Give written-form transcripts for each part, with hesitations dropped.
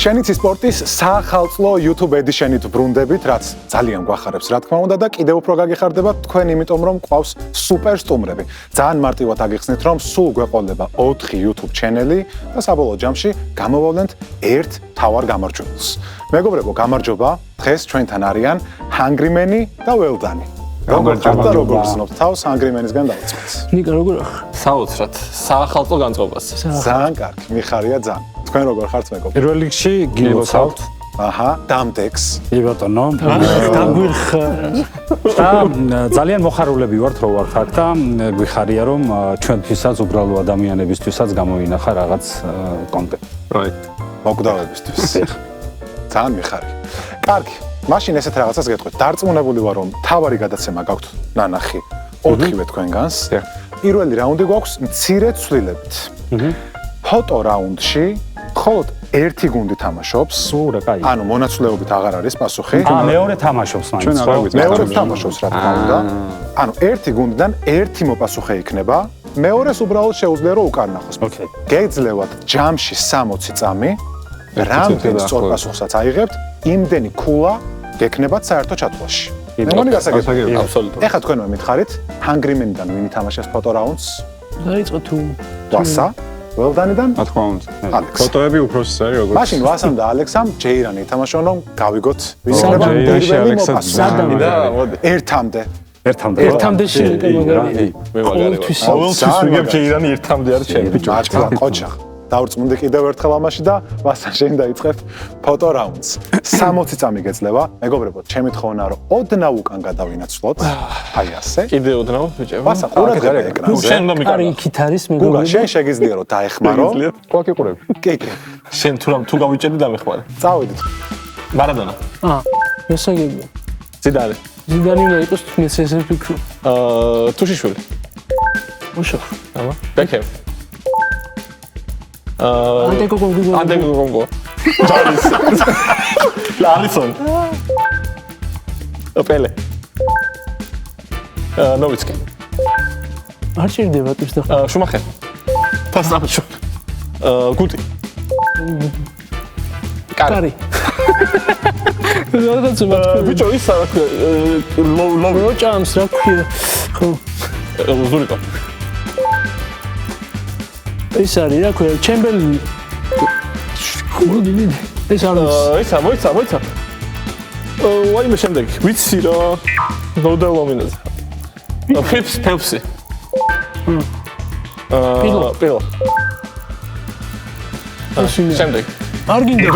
შენიც სპორტის საახალწლო YouTube edition-ით ბრუნდებით, რაც ძალიან გვახარებს, რა თქმა უნდა და კიდევ უფრო გაგიხარდება თქვენ, იმიტომ რომ ყავს სუპერ სტუმრები. ძალიან მარტივად აგიხსნით, რომ სულ გვეყოლება 4 YouTube channel-ი და საბოლოო ჯამში გამოვავლენთ ერთ თავარ გამარჯვებულს. მეგობრებო, გამარჯობა. დღეს ჩვენთან არიან Hungryman-ი და Well-Done-ი. როგორ გძნობთ თავს Hungryman-ისგან დავიწყოთ. ნიკა როგორ ახ? საოცრად, საახალწლო განწყობას. ძალიან კარგი, მიხარია ძალიან. თქვენ როგორ ხართ მეგობრებო? პირველ რიგში გილოცავთ. აჰა, დამტექს. კი ბატონო. და ძალიან მოხარულები ვართ, რომ ვართ აქ და გვიხარია, რომ ჩვენთვისაც უბრალო ადამიანებისთვისაც გამოვინახა რაღაც კონტენტი. Right. მოგვდავებისთვის. ძალიან მიხარია. კარგი, მაშინ ესეთ რაღაცას გეტყვით. დარწმუნებული ვარ, რომ თავარი გადაცემა გაქვთ ნანახი 4-ვე თქვენგანს. პირველი რაუნდი გვაქვს მცირე ცვლილებით. ფოტო რაუნდში მხოლოდ ერთი გუნდი თამაშობს. რა კაი. ანუ მონაცვლეობით აღარ არის პასუხი. მეორე თამაშობს მაინც. ჩვენ არ აღვიძებთ. მეორე თამაშობს რა თქმა უნდა. ანუ ერთი გუნდიდან ერთი მოპასუხე იქნება. მეორეს უბრალოდ შეუძლია რომ უკარნახოს. ოკეი. გეძლევათ ჯამში 60 წამი. რამდენ სწორ პასუხსაც აიღებთ, იმდენი ქულა გექნებათ საერთო ჩათვლაში. მეგონი გასაგებია. აბსოლუტურად. ეხლა თქვენმა მითხარით, Hungryman-დან ვინ ითამაშეს ფოტო რაუნდს? დაიწყო თუ ვასა, Well-Done-დან? რა თქმა უნდა. ალექს. ფოტოები უფროსი არის როგორც. მაშინ ვასამ და ალექსამ ჯეირანი ითამაშონ, რომ გავიგოთ ვის იქნება ჯეირანში პირველი ალექსად მოპასუხე. და მოდი. ერთამდე. ერთამდე შეიძლება მაგარი. მე მაგარი ვარ. ყოველთვის ვიგებ ჯეირანი ერთამდე არის ჩემი. მართლა ყოჩა. დავწმუნდი კიდევ ერთხელ ამაში და ვასა შენ დაიწყებ ფოტო რაუნდს. 60 წამი გეძლევა. მეგობრებო, ჩემი თხოვნა რომ ოდნავ უკან გადავინაცვლოთ. აი ასე. კიდე ოდნავ ბიჭებო. ვასა ყურადღება ეკრანზე. შენ რომ არის მიკარგა. იქით არის გუგა, მეგობრებო. შენ შეგიძლია რომ დაეხმარო. კვაკი ყურები. კი, კი. შენ თუ გავიჭედი დამეხმარე. წავედით. მარადონა. მესაგებია. ზიდane. ზიდანი უნდა იყოს მეც ესე ვფიქრო. თუშიშვილი. უშო. აბა. ბეკემ. ანტეკოკონგო. ანტეკოკონგო. ჯარის. ლალისონ. პელე. ნოვიცკი. არ შეიძლება ტიპს და შუმახერ. ფასტავჩო. გუტი. კარი. რაღაც ბიჭო ის რა ქვია როჭამს რა ქვია ხო ზურიკო ეს არის რა ქვია ჩემბერლინი ეს არის ისა მოიცა ვაიმე შემდეგ ვიცი რა ნოდელომინაზე ფელპსი პილო შემდეგ არ გინდა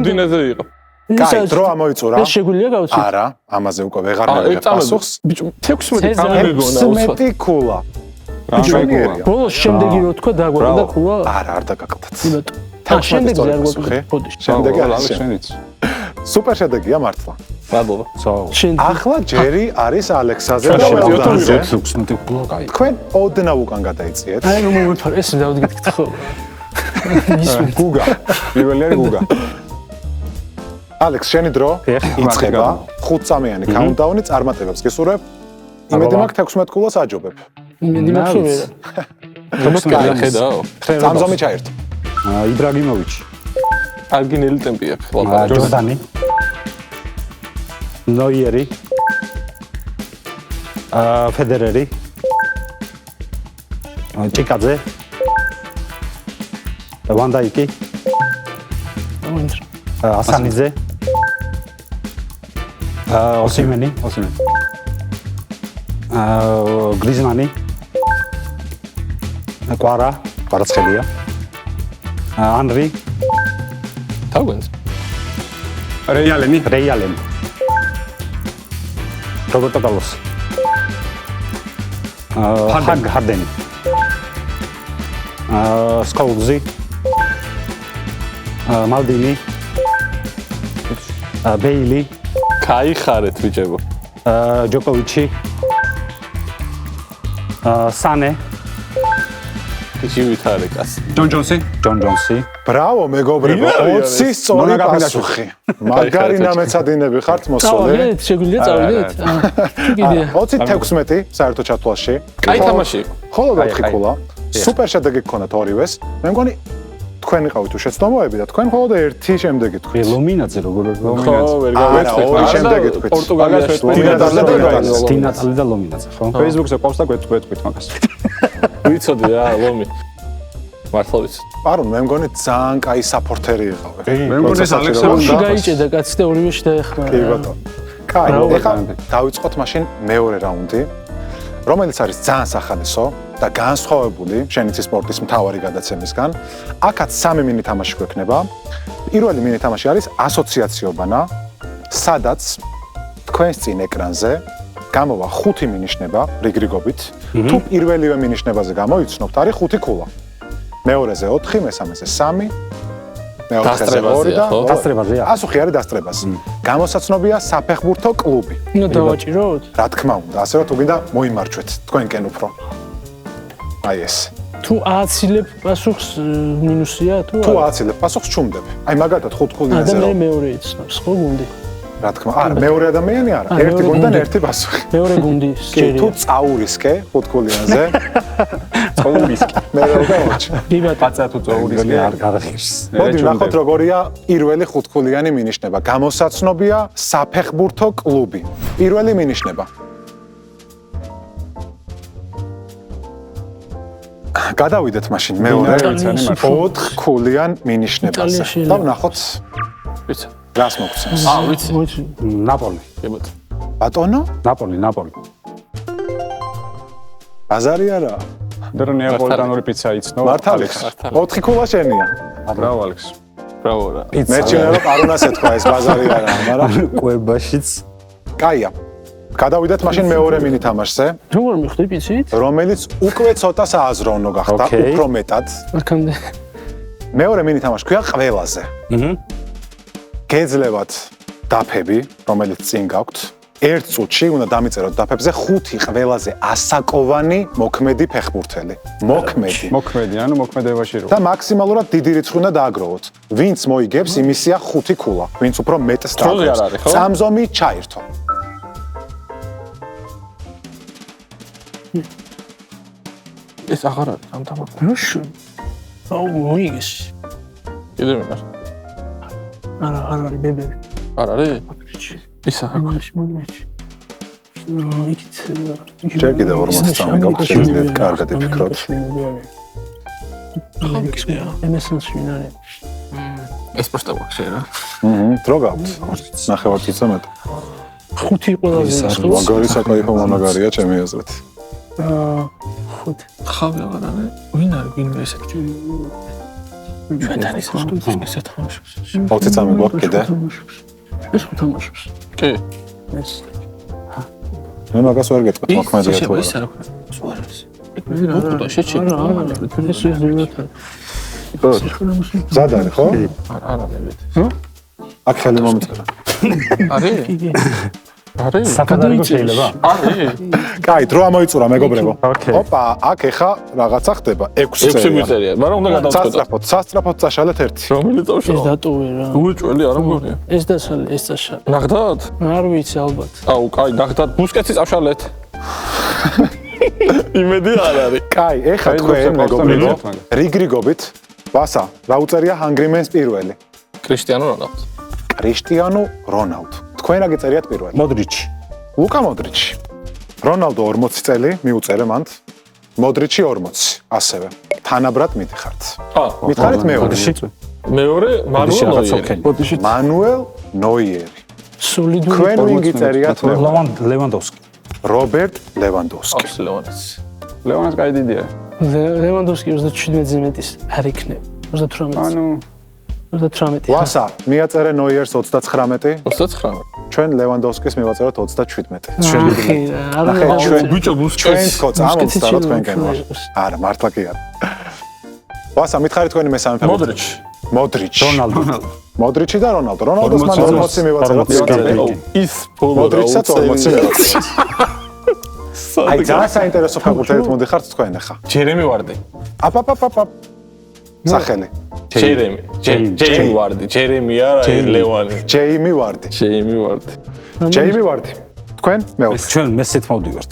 დინეზე იყო კაი, დრო ამოიწურა. ეს შეგვიძლია გავცი? არა, ამაზე უკვე ვეღარ მივიღებ პასუხს. ბიჭო 16 წამი მეგონა 16 ქულა. რა ბოლოს შემდეგი რო თქვა დაგვაყდა და ქულა არა, არ დაგაკეთეთ. იბატო შემდეგი არ გვაყდა პოდიშ შემდეგი არის შენიც სუპერ შედეგია მართლა. მადლობა ახლა ჯერი არის ალექსაზე და Well-Done-ზე. 16 ქულა კაი. თქვენ ოდნავ უკან გადაიწიეთ. აი რომ მომიფარ ეს დავდგეთ ხო გუგა, პირველი არის გუგა. ალექს, შენი დრო იწყება. 5 წამიანი countdown-ი წარმატებებს გესურვებ. იმედი მაქვს 16 ქულას აჯობებ. იმედი მაქვს ვერ კაი ხედავ წამზომი ჩაერთო. იბრაგიმოვიჩი. არგინელი ტემპი აქვს ჯორდანი. ნოიერი. ფედერერი. ჩიკაძე. ვანდაიკი. ასანიძე. ოსიმენი. გრიზმანი. კვარაცხელია. ანრი. თავგანს რეალენი. რობერტო კარლოს. ჰარდენი. სკოლზი. მალდინი. ბეილი. кайხარეთ ბიჭებო ჯოკოვიჩი. სანე. ჯივით არის კაცი ჯონ ჯონსი. ბრავო მეგობრებო, 20 სწორი პასუხი. მაგარი ნამეცადინები ხართ მოსული. წავიდეთ, შეგვიძლია წავიდეთ? კიდე 20-16 საერთო ჩათვლაში. კაი თამაში იყო. ხოლო 4 ქულა. სუპერ შედეგი გქონათ ორივეს. მე მგონი თქვენ იყავით უშეცდომოები და თქვენ მხოლოდ ერთი შემდეგი თქვით. ლომინაძე როგორ ხო, ვერ არა, გავეცდები. ორი შემდეგი თქვით. პორტუგალიაში დინატალი და ლომინაძე, ხო? Facebook-ზე ყავს და გვეტყვით მაგას. ვიცოდი რა, ლომი. მართლა ვიცოდი. პარონ, მე მგონი ძალიან კაი საპორტერი იყავი. მე მგონი ეს სამში გაიჭედა კაცი და ორივეში დაეხმარა. კი ბატონო. კაი, ეხლა დავიწყოთ მაშინ მეორე რაუნდი, რომელიც არის ძალიან სახალისო და განსხვავებული შენიცი სპორტის მთავარი გადაცემისგან. აქაც 3 მინი თამაში გვექნება. პირველი მინი თამაში არის ასოციაციობანა, სადაც თქვენს წინ ეკრანზე გამოვა 5 მინიშნება რიგრიგობით. თუ პირველივე მინიშნებაზე გამოიცნობთ, არის 5 ქულა. მეორეზე 4, მესამეზე 3, მეოთხეზე 2 და დასწრებაზეა. პასუხი არის დასწრებას. გამოსაცნობია საფეხბურთო კლუბი. ნუ დავაჭიროთ. რა თქმა უნდა, ასე რომ თუ გინდა მოიმარჯვეთ თქვენკენ უფრო. აი ეს. თუ ააცილებ პასუხს მინუსია თუ თუ ააცილებ პასუხს ჩუმდებ. აი მაგათად 5 ქულიანზე და რომ მეორე იცნობს, ხო გუნდი? რა თქმა არა, მეორე ადამიანი არა, ერთი გუნდიდან ერთი პასუხი. მეორე გუნდი კი, თუ წაურისკე 5 ქულიანზე, წაურისკე. მე რა გავაჩი. პაცა თუ წაურისკე არ გარახირს. მოდი ნახოთ როგორია პირველი 5 ქულიანი მინიშნება. გამოსაცნობია საფეხბურთო კლუბი. პირველი მინიშნება. გადავიდეთ მაშინ მეორე 4 ქულიან მინიშნებაზე. და ვნახოთ ვიცი. რას მოგცემს. ვიცი. ნაპოლი. ბატონო? ნაპოლი. ბაზარი არა. და ნეაპოლიტანური პიცა იცნო. მართალია. 4 ქულა შენია. ბრავო ალექს. ბრავო რა. მე ჩინე რომ პარონას ეთქვა ეს ბაზარი არა, მაგრამ კვებაშიც კაია. გადავიდეთ მაშინ მეორე მინი თამაშზე, როგორ მიხდი პიცით? რომელიც უკვე ცოტა სააზროვნო გახდა, ოკეი. უფრო მეტად. აქამდე. მეორე მინი თამაში ქვია ყველაზე. გეძლევათ დაფები, რომელიც წინ გაქვთ. ერთ წუთში უნდა დამიწეროთ დაფებზე 5 ყველაზე ასაკოვანი მოქმედი ფეხბურთელი. მოქმედი, ანუ მოქმედებაში რო. და მაქსიმალურად დიდი რიცხვი უნდა დააგროვოთ. ვინც მოიგებს, იმისია 5 ქულა. ვინც უფრო მეტს დააგროვებს. არ არის, ხო? წამზომი ჩაირთო. ეს აღარ არის ამ თამაში. ნუშ. აუ მოიგეს. კიდე მე. არა არის ბებები. არ არის? ისა მოიგეს. იქით ჯერ კიდევ 40 წამი გაქვთ, შეგიძლიათ კარგად იფიქროთ. MSN-ს ვინ არის? ეს პოსტა გვაქვს რა. დრო გაქვთ? ნახევარ წუთზე მეტ. 5 ყველაზე ხო? მაგარი საკაიფო მონაგარია ჩემი აზრით. 5. ხავი აღარ არის. ვინ არის ვინმე ესეთი? ჩვენთან ის სტუდიის თამაშობს. 20 წამი გვაქვს კიდე. ეს ხო თამაშობს? კი. ეს. მე მაგას ვერ გეტყვით მოქმედია თუ ის არა. არა. სუარეს. მოხდა შეჭი. ეს ის ძინოთა. ზად არის ხო? არა მე ვიცი. აქ ხელი მომწერა. არის? არის? საფადარიგო შეიძლება? არის? კაი, დრო ამოიწურა მეგობრებო. ოკეი. ოპა, აქ ეხა რაღაცა ხდება. 6 6 მიწერია, მაგრამ უნდა გადავწყვეტო. სასტრაფოდ წაშალეთ ერთი. რომელი ეს წავშალო? დატოვე რა. უეჭველი არა მგონია. ეს დასალე, ეს წაშალე. ნახდათ? არ ვიცი ალბათ. აუ, კაი, ნახდათ, ბუსკეტსი წავშალეთ. იმედი არ არის. კაი, ეხა თქვენ მეგობრებო, რიგრიგობით, ვასა, რა უწერია Hungry Man-ს პირველი? კრისტიანო რონალდო. კრისტიანო რონალდო. თქვენ რა გეწერიათ პირველი? მოდრიჩი. ლუკა მოდრიჩი. რონალდო 40 წელი მიუწერე მანდ. მოდრიჩი 40, ასევე. თანაბრად მიდიხართ. მითხარით მეორე. მეორე მანუელ ნოიერი. მანუელ ნოიერი. სოლიდური. თქვენ ვინ გიწერიათ მეორე? ლევანდოვსკი. რობერტ ლევანდოვსკი. ლევანეს. ლევანას კაი დიდია. ლევანდოვსკი 37-ზე მეტის არ იქნება. 38. ანუ 38. ვასა, მიაწერე ნოიერს 39. 29. ჩვენ ლევანდოვსკის მივაწეროთ 37. ახი, არ ბიჭო ჩვენს ბუსკეტს. ხო წამოვსწაროთ თქვენკენ. არა, მართლა კი არა. ვასა, მითხარით თქვენი მესამე ფეხბურთელი? მოდრიჩი. მოდრიჩი. რონალდო. მოდრიჩი და რონალდო. რონალდოს მან 40 მივაწეროთ. ის ფულო მოდრიჩსაც 40 მივაწეროთ. აი, ძალიან საინტერესო ფეხბურთელით მოდიხართ თქვენ ახლა. ჯერემი ვარდი. აპაპაპაპ. სახელი. ჯერემი. ჯეიმი ვარდი. ჯერემი არა, ლევანი. ჯეიმი ვარდი. ჯეიმი ვარდი. ჯეიმი ვარდი. თქვენ? მე ჩვენ მესეთ მოვდივართ.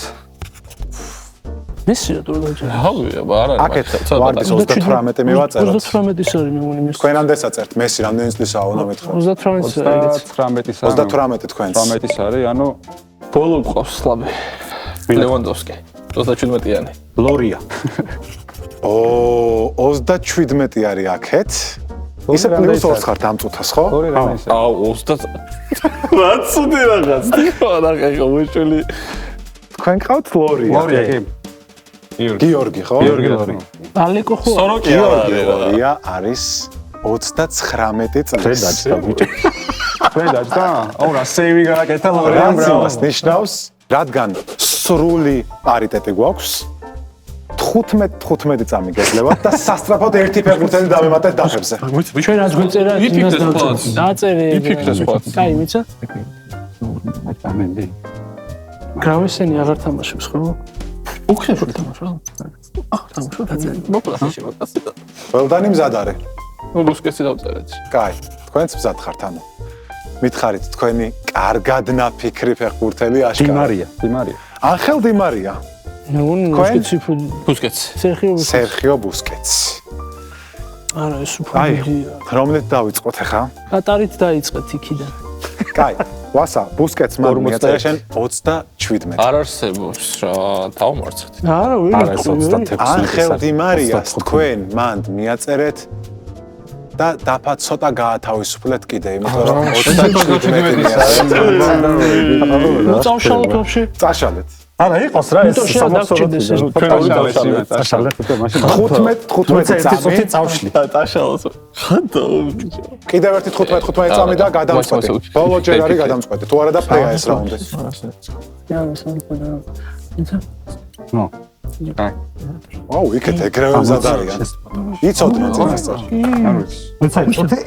მესი რატო დაჭერა? ავია, არა. აკეთ ვარდის 38 მივაწეროთ. 38-ის არის მე მგონი მესი. თქვენ ამდენს აწერთ მესი რამდენი წლისაა უნდა მეთქვა? 38-ის არის. 19-ის 38 თქვენს. 18-ის არის, ანუ ბოლო ყავს სლაბი. ლევანდოვსკი. 37-იანი. ლორია. ო 37 არის აქეთ. ისე პლუს 2 ხართ ამ წუთას, ხო? ორი რა ისე. აუ 30. რაცუდი რაღაც. რა ხა მოშული. თქვენ ყავთ ლორია. ლორია კი. გიორგი, ხო? გიორგი ლორი. ალეკო ხო? სოროკი გიორგი არის. ლორია არის 39 წლის. დაჭდა ბიჭო. თქვენ დაჭდა? აუ რა სეივი გააკეთა ლორია. რაც იმას ნიშნავს, რადგან სრული პარიტეტი გვაქვს 15 წამიგებლებათ და სასწრაფოდ ერთი ფეხბურთელი დავემატეთ დაფებზე. ჩვენ რაც გვეწერა იმას იფიქრეს ფაც. დაწერე. იფიქრეს ფაც. კაი, მიცა? ამენდი. გრავისენი აღარ თამაშობს, ხო? უხეშ თამაშობ. თამაშობ. მოკლა შევა. ყველდანი მზად არის. ნუ ბუსკეტსი დავწერეთ. კაი, თქვენც მზად ხართ ანუ. მითხარით თქვენი კარგად ნაფიქრი ფეხბურთელი აშკარა. დიმარია, დიმარია. ანხელ დი მარია, მე მგონი მოსკეცი ბუსკეტს. სერხიო ბუსკეტსი. არა, ეს უფრო აი, დიდია. რომლით დავიწყოთ ახლა? კატარით დაიწყეთ იქიდან. კაი, ვასა, ბუსკეტს მან მიაწერა შენ 27. არ არსებობს რა დავმარცხეთ. არა, არა, ეს ვერ 36. ანხელ დი მარიას თქვენ მან მიაწერეთ და დაფა ცოტა გაათავისუფლეთ კიდე, იმიტომ რომ 27-ია. წავშალოთ ვაფშე. წაშალეთ. არა იყოს რა ეს იმიტომ შეიძლება დაგჭირდეს ეს. წაშალეთ უკვე მაშინ 15 წამი წავშლი. დაშალოს. ხანდა. კიდევ ერთი 15 წამი და გადამწყვეტი. ბოლო ჯერ არის გადამწყვეტი. თუ არა და ფრეა ეს რაუნდი. ნო. აი. ვაუ, იქეთ ეგრევე მზად არიან. იცოდნენ წინასწარ. არ ვიცი. მეცაი წუთი.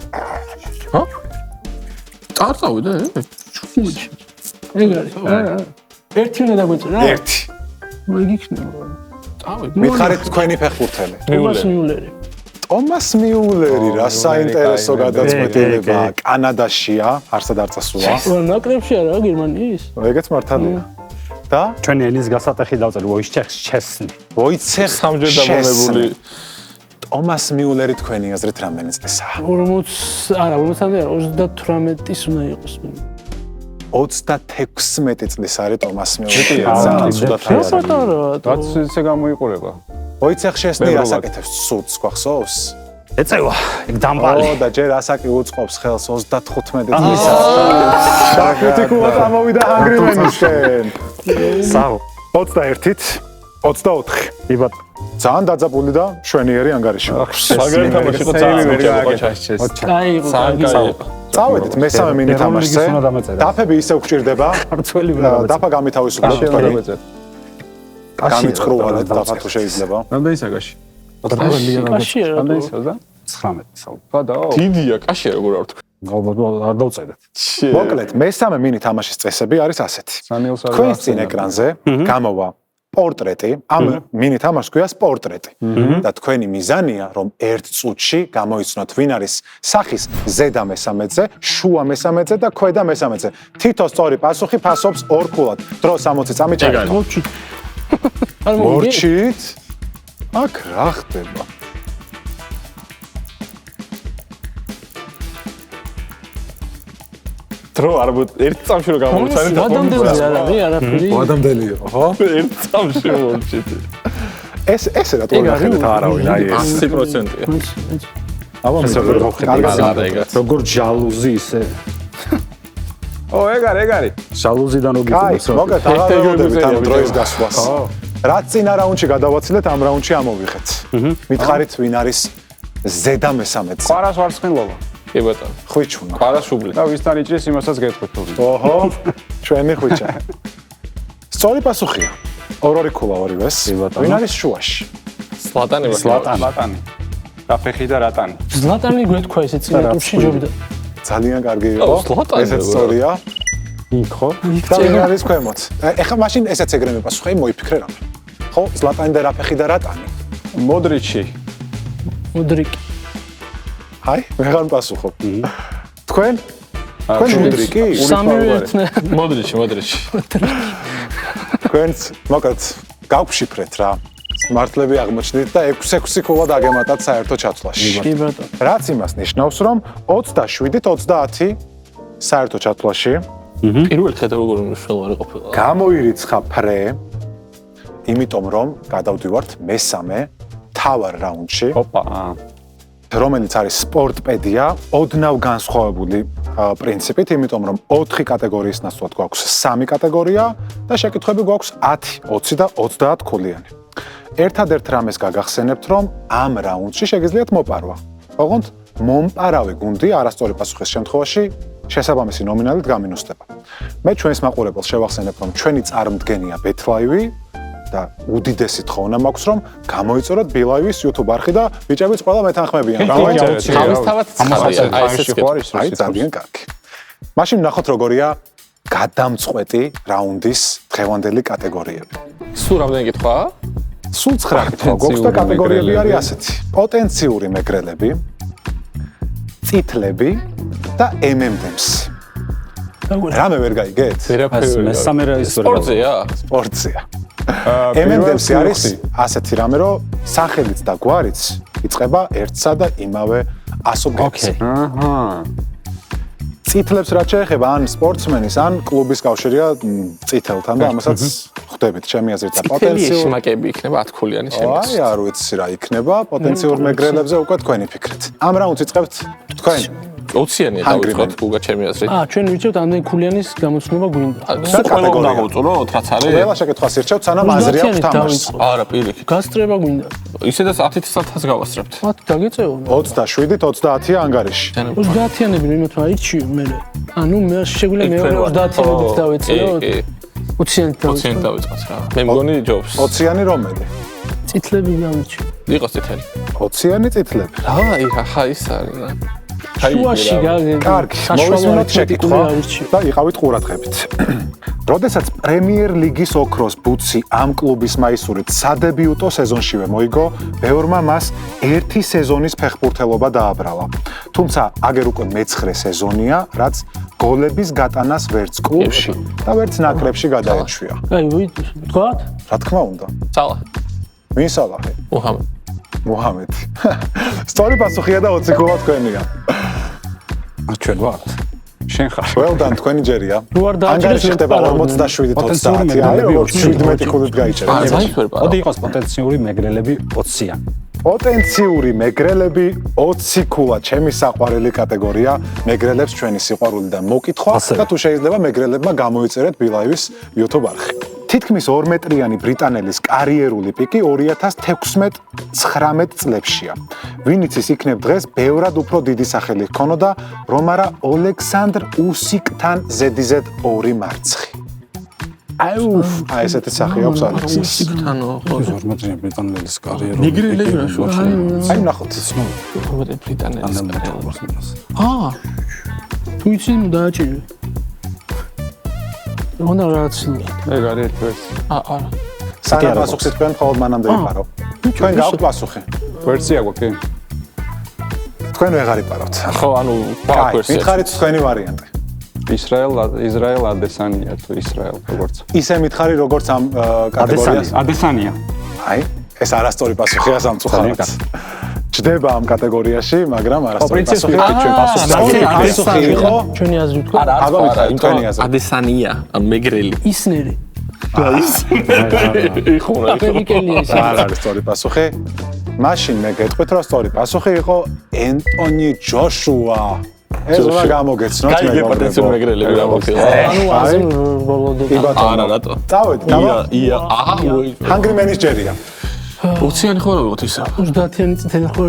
არ წავიდე? ეგ არის. არა. ერთი უნდა დაგვეწერა? ერთი. ეგ იქნება. წავიდე. მითხარით თქვენი ფეხბურთელი. ტომას მიულერი. ტომას მიულერი რა საინტერესო გადაწყვეტილება კანადაშია, არსად არ წასულა. ნაკრებშია რა გერმანიის? ეგეც მართალია. და ჩვენი ენის გასატეხი დავწერე ვოისჩეხს ჩესნი. ვოიცეხ სამჯერ დამონებული. ტომას მიულერი თქვენი აზრით რამდენი წლისაა? 40 არა 50-ამდე 38-ის უნდა იყოს. 36 წლის არის ტომას მიულერი. აა, ძალიან ცუდად არის. რაც ისე გამოიყურება. ვოიცეხ შესნი რას აკეთებს სუდს გვახსოვს? ეწევა, ეგ დამბალი. ო და ჯერ ასაკი უწყობს ხელს 35 წლისა. საკრიტიკულად ამოვიდა ანგრიმენისკენ. საო. 21-ით 24. იბათ. ძალიან დაძაბული და შვენიერი ანგარიში. მაგარი თამაში იყო ძალიან მოჭება ჩასჩეს. კაი იყო, კაი. წავედით მესამე მინი თამაშზე. უნდა დამეწერა. დაფები ისევ გვჭირდება. ქართველი უნდა დამეწერა. დაფა გამითავისუფლოთ თქვენი. გამიწყრუვალეთ დაფა თუ შეიძლება. რამდენი საგაში? კაშია რა. რამდენი სადა? 19 საო. გადაო. დიდია, კაშია როგორ არ თქვი. ალბათ არ დავწერეთ. მოკლედ, მესამე მინი თამაშის წესები არის ასეთი. სანიელს არ თქვენს წინ ეკრანზე გამოვა პორტრეტი, ამ მინი თამაშს ქვია პორტრეტი. და თქვენი მიზანია, რომ ერთ წუთში გამოიცნოთ ვინ არის სახის ზედა მესამედზე, შუა მესამედზე და ქვედა მესამედზე. თითო სწორი პასუხი ფასობს ორ ქულად. დრო 60 წამი ჩაიგდო. მორჩით. არ მოგიგე? მორჩით? აქ რა ხდება? დრო არ მო ერთ წამში რო გამოვიცანეთ და ვადამდელი არ არის, არაფერი. ვადამდელი იყო, ხო? ერთ წამში მოვჭით. ესე რა თქმა უნდა არავინ აი ეს. 100%-ია. აბა მე როგორ მოხდა? როგორ ჯალუზი ისე. ო ეგ არის. ჟალუზიდან კაი, მოგიწევს. მოკლედ აღარ ველოდებით ამ დროის გასვლას. რაც წინა რაუნდში გადავაცილეთ, ამ რაუნდში ამოვიღეთ. მითხარით ვინ არის ზედა მესამედზე? ყარას ვარცხნილობა. კი ბატონო. ხვიჩუნა. ყარა შუბლი. და ვისთან იჭრის იმასაც გეტყვით. ოჰო, ჩვენი ხვიჩა. სწორი პასუხია. ორ-ორი ქულა ორივეს. ვინ არის შუაში? სლატანი. ლატანი. დაფეხი და რატანი. ზლატანი გვეთქვა ესე წინა ტურში ჯობდა. ძალიან კარგი იყო. ზლატანი ესეც სწორია. იქ ხო? და ვინ არის ქვემოთ? ეხლა მაშინ ესეც ეგრე მიპასუხე, მოიფიქრე რამე. ხო, ზლატანი და რაფეხი და რატანი. მოდრიჩი. მოდრიკი. აი, ვეღარ მპასუხობ. თქვენ? თქვენ მოდრიკი? სამივე ერთნაირად. მოდრიჩი. თქვენც მოკლედ გავშიფრეთ რა. მართლები აღმოჩნდით და 6-6 ქულად აგემატათ საერთო ჩათვლაში. კი ბატონო. რაც იმას ნიშნავს, რომ 27-ით 30 საერთო ჩათვლაში პირველი ხედა როგორ მნიშვნელოვანი ყოფილა. გამოირიცხა ფრე, იმიტომ რომ გადავდივართ მესამე თავარ რაუნდში. ოპა. რომელიც არის სპორტპედია, ოდნავ განსხვავებული პრინციპით, იმიტომ რომ 4 კატეგორიის ნაცვლად გვაქვს 3 კატეგორია და შეკითხვები გვაქვს 10, 20 და 30 ქულიანი. ერთადერთ რამეს გაგახსენებთ, რომ ამ რაუნდში შეგიძლიათ მოპარვა. ოღონდ მომპარავი გუნდი არასწორი პასუხის შემთხვევაში შესაბამისი ნომინალით გამინუსდება. მე ჩვენს მაყურებელს შევახსენებ, რომ ჩვენი წარმდგენია BetLive და უდიდესი თხოვნა მაქვს, რომ გამოიწეროთ BetLive-ის YouTube არხი და ბიჭებიც ყველა მეთანხმებიან. თავისთავად აი ესეც აი ძალიან კარგი. მაშინ ნახოთ როგორია გადამწყვეტი რაუნდის დღევანდელი კატეგორიები. სულ რამდენი კითხვაა? სულ 9 კითხვა გვაქვს და კატეგორიები არის ასეთი: პოტენციური მეგრელები, წითლები და MM-დემს. რამე ვერ გაიგეთ? მესამე რაის სპორტზეა? სპორტზეა. MM-დემსი არის ასეთი რამე, რომ სახელიც და გვარიც იწყება ერთსა და იმავე ასობგებზე. წითლებს რაც შეეხება ან სპორტსმენის, ან კლუბის კავშირია წითელთან და ამასაც ხვდებით ჩემი აზრით და პოტენციალ შიმაკები იქნება 10 ქულიანი შემდგომ. აი არ ვიცი რა იქნება, პოტენციურ მეგრელებზე უკვე თქვენი ფიქრით. ამ რაუნდს იწყებთ თქვენ 20-იანი დავიწყოთ გუგა ჩემი აზრით. ჩვენ ვირჩევთ ამდენი ქულიანის გამოცნობა გვინდა. და კატეგორია გავუწურო, რაც არის. ყველა შეკითხვას ირჩევთ, სანამ აზრი აქვს თამაშს. არა, პირიქით. გასწრება გვინდა. ისედაც 10-ს გავასწრებთ. 10 დაგეწევა. 27-ით 30-ია ანგარიში. 30-იანები იმათ რა ირჩიო მე. ანუ მე შეგვიძლია მეორე 30-იანით დავეწეო. 20-იანით დავიწყოთ რა. მე მგონი ჯობს. 20-იანი რომელი? წითლები გავირჩიო. იყოს წითელი. 20-იანი წითლები. აი რა ის არის რა. შუაში კარგი, მოვისმინოთ შეკითხვა და იყავით ყურადღებით. როდესაც პრემიერ ლიგის ოქროს ბუცი ამ კლუბის მაისურით სადებიუტო სეზონშივე მოიგო, ბევრმა მას ერთი სეზონის ფეხბურთელობა დააბრალა. თუმცა აგერ უკვე მეცხრე სეზონია, რაც გოლების გატანას ვერც კლუბში და ვერც ნაკრებში გადაეჩვია. აი, ვთქვათ? რა თქმა უნდა. სალა. ვინ სალაჰი? მუჰამედი. სწორი პასუხია და 20 ქულა თქვენია. ჩვენ ვართ. შენ ხარ. Well done, თქვენი ჯერია. ანგარიში ხდება 47-30. აი, 17 ქულით გაიჭერა. მოდი იყოს პოტენციური მეგრელები 20-იან. პოტენციური მეგრელები 20 ქულა, ჩემი საყვარელი კატეგორია, მეგრელებს ჩვენი სიყვარული და მოკითხვა და თუ შეიძლება მეგრელებმა გამოიწერეთ BetLive-ის YouTube არხი. თითქმის 2 მეტრიანი ბრიტანელის კარიერული პიკი 2016-19 წლებშია. ვინც ის იქნებ დღეს ბევრად უფრო დიდი სახელი ჰქონოდა, რომ არა ოლექსანდრ უსიკთან ზედიზედ 2 მარცხი. აი ესეთი სახე აქვს ალექსის. უსიკთანო, 2 მეტრიანი ბრიტანელის კარიერული. ნიგრილები რა შუა. აი ნახოთ. ბრიტანელის კარიერული. თუ იცი დააჭირე. უნდა რაღაცა. ეგ არის ეს. არა. სანამ პასუხს თქვენ მხოლოდ მანამდე ვიპარო. თქვენ გაქვთ პასუხი. ვერსია გვაქვს. თქვენ ვეღარ იპარავთ. ხო, ანუ აი, მითხარით თქვენი ვარიანტი. ისრაელ ადესანია თუ ისრაელ როგორც. ისე მითხარი როგორც ამ კატეგორიას. ადესანია. აი, ეს არასწორი პასუხია სამწუხაროდ. ჯდება ამ კატეგორიაში, მაგრამ არასწორი პასუხია. პასუხი იყო ჩვენი აზრი თქვა. არა, თქვენი აზრი. ადესანია, ან მეგრელი. ისნერი. იყო რა. ამერიკელია ის. არ არის სწორი პასუხი. მაშინ მე გეტყვით, რომ სწორი პასუხი იყო ენტონი ჯოშუა. ეს რა გამოგეცნოთ მე გაგეპარტიცი მეგრელები რა მოხდა. ანუ აზრი ბოლოდე. არა, რატო? წავედი, ია, აჰა, ჰანგრი მენის ჯერია. 20-იანი ხო რა ვიყოთ ისა? 30-იანი წითელი ხო?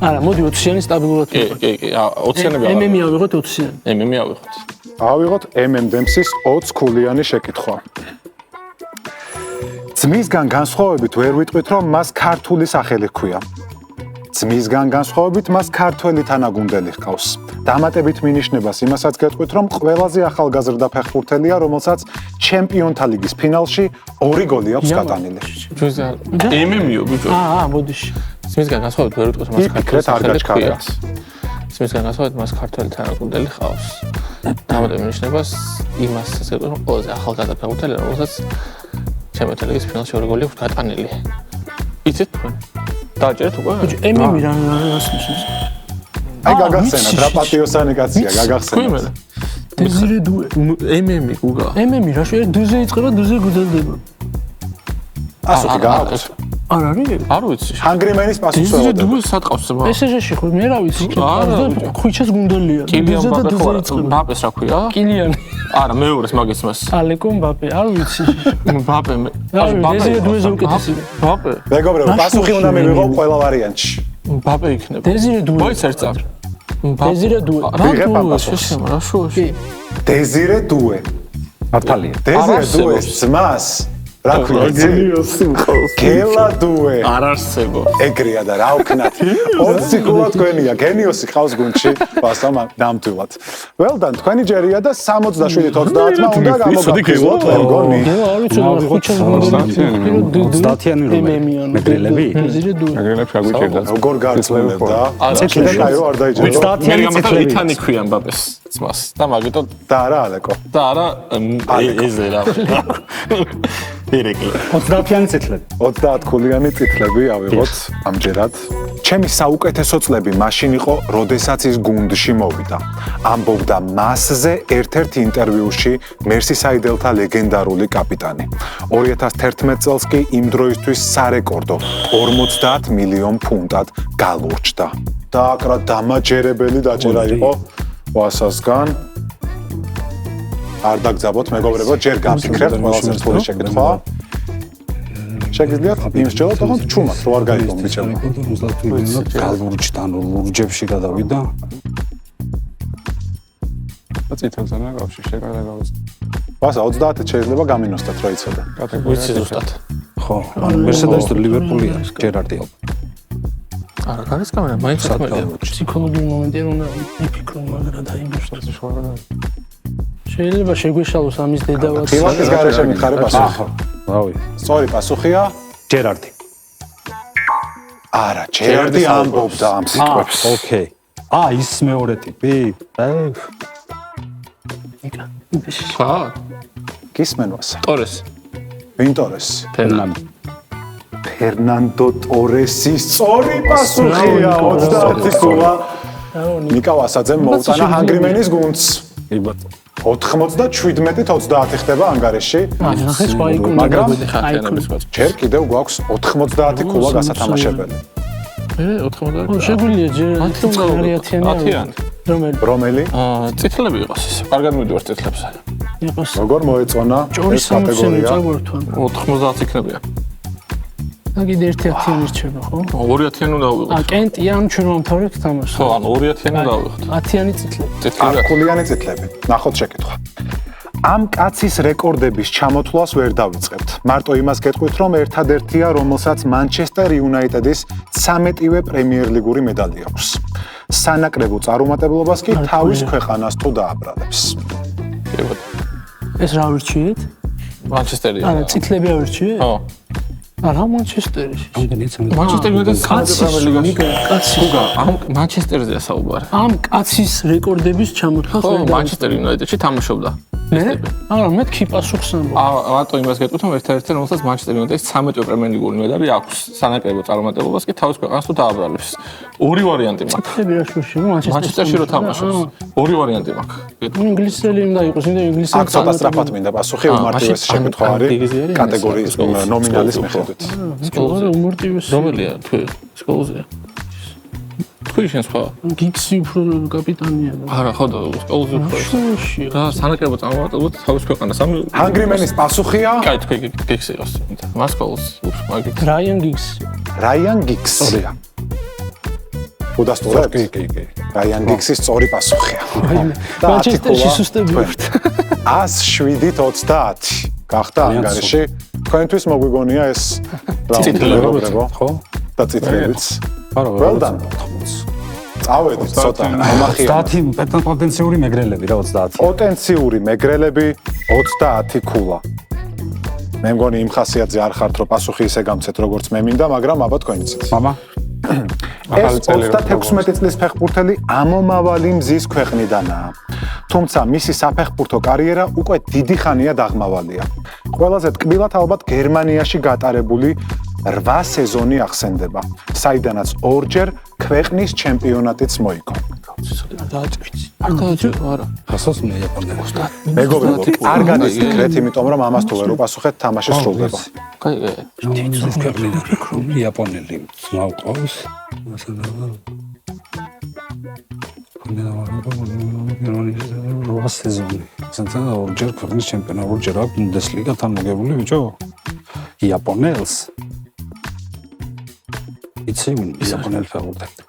არა, მოდი 20-იანი სტაბილურად. კი, 20-იანები არა. MM-ი ავიღოთ 20-იანი. MM-ი ავიღოთ. ავიღოთ MM-დემსის 20 ქულიანი შეკითხვა. ძმისგან განსხვავებით ვერ ვიტყვით, რომ მას ქართული სახელი ჰქვია. ძმისგან განსხვავებით მას ქართველი თანაგუნდელი ჰყავს. დამატებით მინიშნებას იმასაც გეტყვით, რომ ყველაზე ახალგაზრდა ფეხბურთელია, რომელსაც ჩემპიონთა ლიგის ფინალში 2 გოლი აქვს გატანილი. MM-იო ბიჭო. მოდიში. ძმისგან განსხვავებით ვერ ვიტყვით, მას ქართული სახელი ჰქვია. ძმისგან განსხვავებით მას ქართველი თანაგუნდელი ჰყავს. დამატებით მინიშნებას იმასაც გეტყვით, რომ ყველაზე ახალგაზრდა ფეხბურთელია, რომელსაც ჩემპიონთა ლიგის ფინალში ორი გოლი აქვს გატანილი. იცით თქვენ? დააჭერეთ უკვე? ემემი რა ნიშნავს? აი გაგახსენათ რა პატიოსანი კაცია გაგახსენათ. დეზირე დუე. ემემი გუგა. ემემი რა შეიძლება დუზე იწყება დუზე გუძელდება. პასუხი გააქვს. არ არის? არ ვიცი. ჰანგრიმენის პასუხი დეზირე ვეღარ. დუე სატყავს ბა. ესეჟეში ხო მე რა ვიცი. არა, ხუჩას გუნდელია. კილიან დუზე და ბაპე დუზე ხო არა? იწყება. ბაპეს რა ქვია? კილიანი. არა, მეორეს მაგის მას. ალეკო მბაპე, არ ვიცი. ბაპე მე. დეზირე დუეზე უკეთესია. ბაპე. მეგობრებო, პასუხი უნდა მივიღო ყველა ვარიანტში. ბაპე იქნება. დეზირე დუე. მოიცერთ წარ. დეზირე დუე. ვიღებ ამ პასუხს. რა შუაში? დეზირე დუე. მართალია. დეზირე დუე ძმას რა ქვია? გელა დუე. არ არსებობს. ეგრეა და რა ვქნათ. 20 გოლა თქვენია, გენიოსი ხავს გუნდში, ვასწამ ნამდვილად. Well done, თქვენი ჯერია და 67-30-მა უნდა გამოგაგზავნოთ ერგონი. არ ვიცი რა ხუჩას გუნდელია. 30-იანი რომ მეგრელები? დეზირე დუე. აგრელებს გაგვიჭირდა. როგორ გარწმუნებდა? წეთლები აი რომ არ დაიჯერა. 30-იანი წეთლები. ითანი ქვიან ბაპეს ძმას და მაგიტო და არა ალეკო. და არა ეზე რა. ერეკლე. 30-იანი წეთლები. 30 ქულიანი წითლები ავიღოთ ამჯერად. ჩემი საუკეთესო წლები მაშინ იყო, როდესაც ის გუნდში მოვიდა. ამბობდა მასზე ერთ-ერთ ინტერვიუში მერსისაიდელთა ლეგენდარული კაპიტანი. 2011 წელს კი იმ დროისთვის სარეკორდო 50 მილიონ ფუნტად გალურჩდა. და აკრა დამაჯერებელი დაჭერა იყო ვასასგან. არ დაგძაბოთ მეგობრებო, ჯერ გაფიქრებთ ყველაზე რთული შეკითხვა. შეგიძლიათ იმსჯელოთ, თქო ჩუმად რო არ გაიგონ ბიჭებმა. გალურჯთან ლურჯებში გადავიდა. წითელს არა გავში შეგადაგავს. ვასა 30 შეიძლება გამინოსდეთ რა იცოდა. ვიცი ზუსტად. ხო, მერსედესი და ლივერპული არის, ჯერარდი ალბათ. არა, გარის კამერა, მაინც საქმეა. ფსიქოლოგიური მომენტი რომ იფიქრო მაგრა დაიმუშავოს. შეიძლება შეგვეშალოს ამის დედავაც. ფილატის გარეშე მითხარი პასუხი. რავი, სწორი პასუხია? ჯერარდი. არა, ჯერარდი ამბობდა ამ სიტყვებს. ოკეი. ის მეორე ტიპი. ხა? გისმენ ვასა. ტორეს. ვინ ტორეს? ფერნანდო. ფერნანდო ტორესი სწორი პასუხია 30 გოლა. ნიკა ვასაძემ მოუტანა ჰანგრიმენის გუნდს. კი ბატონო. 97-30 ხდება ანგარიში. ნახეს პაიკო მაგრამ ხათიანების კაც. ჯერ კიდევ გვაქვს 90 ქულა გასათამაშებელი. 90. შეგვიძლია ჯერ 10-იანი. რომელი რომელი? წითლები იყოს ეს. კარგად მივიდივარ წითლებზე. იყოს როგორ მოეწონა ჭორის ეს კატეგორია? წაგვერთან. 90 იქნებია. და კიდე 1-10-იანი რჩება, ხო? 2-იანი უნდა ავიღოთ. კენტია ამ ჩვენ მომთავრეთ თამაშს. ხო, ანუ 2-იანი უნდა ავიღოთ. 10-იანი წითლები. წითლები. ქულიანი წითლები. ნახოთ შეკითხვა. ამ კაცის რეკორდების ჩამოთვლას ვერ დავიწყებთ. მარტო იმას გეტყვით, რომ ერთადერთია, რომელსაც მანჩესტერ იუნაიტედის 13-ვე პრემიერლიგური მედალი აქვს. სანაკრებო წარუმატებლობას კი თავის ქვეყანას თუ დააბრალებს. ეს რა ვირჩიეთ? მანჩესტერი. არა, წითლები ავირჩიეთ? ხო. არა, მანჩესტერი. მანჩესტერი მედალს კაცი, კაცი. გუგა, ამ მანჩესტერზეა საუბარი. ამ კაცის რეკორდების ჩამოთვლას ხო, ვერ დავიწყებთ. მანჩესტერ იუნაიტედში თამაშობდა. მე? არა, მეთქი პასუხს ამბობ. რატო იმას გეტყვით, რომ ერთ-ერთი რომელსაც მანჩესტერ იუნაიტედის 13-ვე პრემიერლიგური მედალი აქვს. სანაკრებო წარუმატებლობას კი თავის ქვეყანას თუ დააბრალებს. ორი ვარიანტი მაქვს. წითლები რა შუში, მანჩესტერში რო თამაშობს. ორი ვარიანტი მაქვს. ინგლისელი უნდა იყოს, ინდა ინგლისელი. აქ ცოტა სწრაფად მინდა პასუხი, უმარტივესი შეკითხვა არის კატეგორიის ნომინალის მიხედვით. სკოლაზე უმარტივესი. რომელია თუ სკოლზეა? თუ შენ სხვა? გიქსი უფრო კაპიტანია. არა, ხო და სკოლზე უფრო. შუში. რა სანაკრებო წამოვატებოთ თავის ქვეყანას. ამ ჰანგრიმენის პასუხია? კაი, თქვენ გიგს იყოს. მასკოლს უფრო მაგით. რაიან გიქსი. რაიან გიქსია. უდასტურებთ? კი. რაიან გიქსის სწორი პასუხია. მანჩესტერში სუსტები ვართ. 107-30 გახდა ანგარიში. თქვენთვის მოგვიგონია ეს რაუნდი, ხო? და წითლებიც. არა, Well done. წავედით ცოტა ამახია. 30 პოტენციური მეგრელები რა 30. პოტენციური მეგრელები 30 ქულა. მე მგონი იმ ხასიათზე არ ხართ, რომ პასუხი ისე გამცეთ, როგორც მე მინდა, მაგრამ აბა თქვენ იცით. მამა ეს 36 წლის ფეხბურთელი ამომავალი მზის ქვეყნიდანაა. თუმცა მისი საფეხბურთო კარიერა უკვე დიდი ხანია დაღმავალია. ყველაზე ტკბილად ალბათ გერმანიაში გატარებული 8 სეზონი ახსენდება, საიდანაც ორჯერ ქვეყნის ჩემპიონატიც მოიგო. არა. გასოს მე იაპონელს. მეგობრებო, არ გადისკრეთ, იმიტომ რომ ამას თუ ვერ უპასუხეთ, თამაში სრულდება. კაი, იაპონელი მოვყავს. სეზონი. ზანთა ორჯერ ქვეყნის ჩემპიონატი, ორჯერ აქვს ბუნდესლიგასთან მოგებული ბიჭო. იაპონელს. იცი ვინ იაპონელი ფეხბურთელი?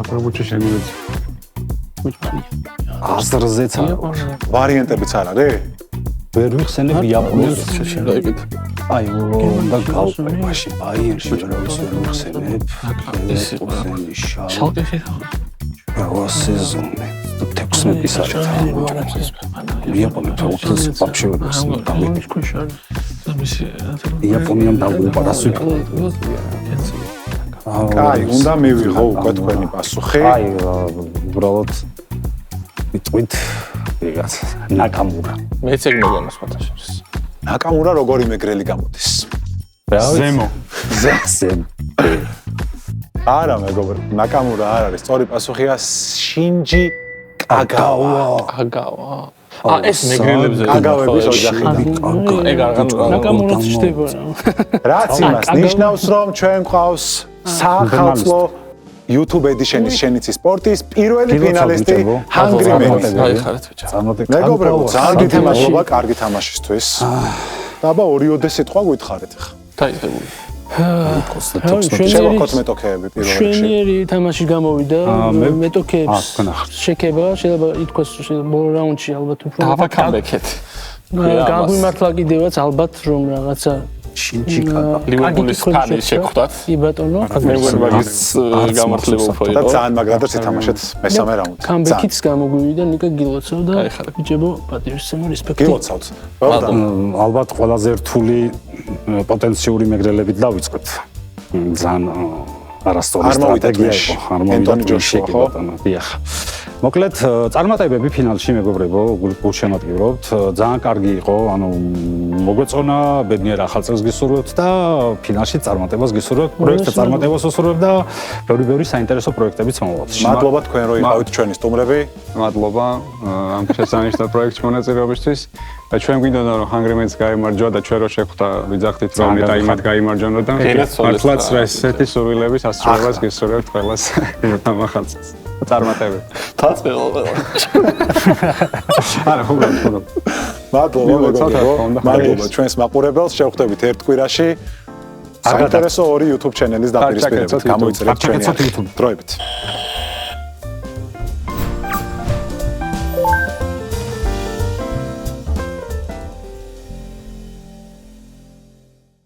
პრობუჩი შემიძლია. აზრზეც არა. ვარიანტებიც არ არის? ვერ ვიხსენებ იაპონელს. დაიგეთ. აი, უნდა გავყრე მაშინ ბაიერში ვერ ვიხსენებ. შალკეში. რა სეზონი? 16 ის არის. იაპონელი ფეხბურთელს ვაფშე ვერ ვიხსენებ. იაპონიამ დაუპარასვით. კაი, უნდა მივიღო უკვე თქვენი პასუხი. აი, უბრალოდ ვიტყვით ვიღაც ნაკამურა. მეც ეგ მეგონა სხვათაშორის. ნაკამურა როგორი მეგრელი გამოდის? ზემო. ზემო. არა მეგობრებო, ნაკამურა არ არის. სწორი პასუხია შინჯი კაგავა. აგავა. ეს მეგრელებზე კაგავების ოჯახი. ეგ არ გამოგა. ნაკამურაც ჩდება რა. რაც იმას ნიშნავს, რომ ჩვენ ყავს სახალხო YouTube Edition-ის შენიცი სპორტის პირველი ფინალისტი ჰანგრიმენი. გაიხარეთ ბიჭო. მეგობრებო, ძალიან დიდი მადლობა კარგი თამაშისთვის. დაბა ორიოდე სიტყვა გითხარით ხა. დაიხებული. შევაქოთ მეტოქეები პირველ რიგში. შვენიერი თამაში გამოვიდა მეტოქეებს შეკება შეიძლება ითქვას ბოლო რაუნდში ალბათ უფრო დავა კამბექეთ. გაგვიმართლა კიდევაც ალბათ რომ რაღაცა შინჩიკა ლივერპულის ფანი შეგხვდათ. კი ბატონო მე ვერ მაგის გამართლება უფრო და იყო. ძალიან მაგრადაც ითამაშეთ მესამე რაუნდში. კამბექიც გამოგვივიდა ნიკა გილოცავ და გაიხარეთ. ბიჭებო პატივისცემა რესპექტი გილოცავთ. ველოდან. ალბათ ყველაზე რთული პოტენციური მეგრელებით დავიწყოთ. ძალიან არასწორი არ მოვიდა სტრატეგია თვეში. იყო. არ მოვიდა ენტონი ჯოშუა, ხო? დიახ. მოკლედ წარმატებები ფინალში მეგობრებო, გულშემატკივრობთ. ძალიან კარგი იყო, ანუ მოგვეწონა, ბედნიერ ახალ წელს გისურვებთ და ფინალში წარმატებას გისურვებთ. პროექტზე წარმატებას უსურვებთ და ბევრი საინტერესო პროექტებიც მომავალში. მადლობა თქვენ რომ იყავით ჩვენი სტუმრები. მადლობა ამ შესანიშნავ პროექტში მონაწილეობისთვის. და ჩვენ გვინდოდა რომ ჰანგრიმენს გაიმარჯვა და ჩვენ რო შეხვდა ვიძახდით რომ მეტაიმად გაიმარჯვანო და მართლაც რა ესეთი სურვილების ასრულებას გისურვებთ ყველას ამ ახალ წელს. წარმატებები. თაწყელა. არა, ხუბად. მადლობა მეგობრებო. მადლობა ჩვენს მაყურებელს. შევხვდებით ერთ კვირაში. საინტერესო ორი YouTube ჩენელის დაპირისპირებით გამოიწერეთ ჩვენი დროებით.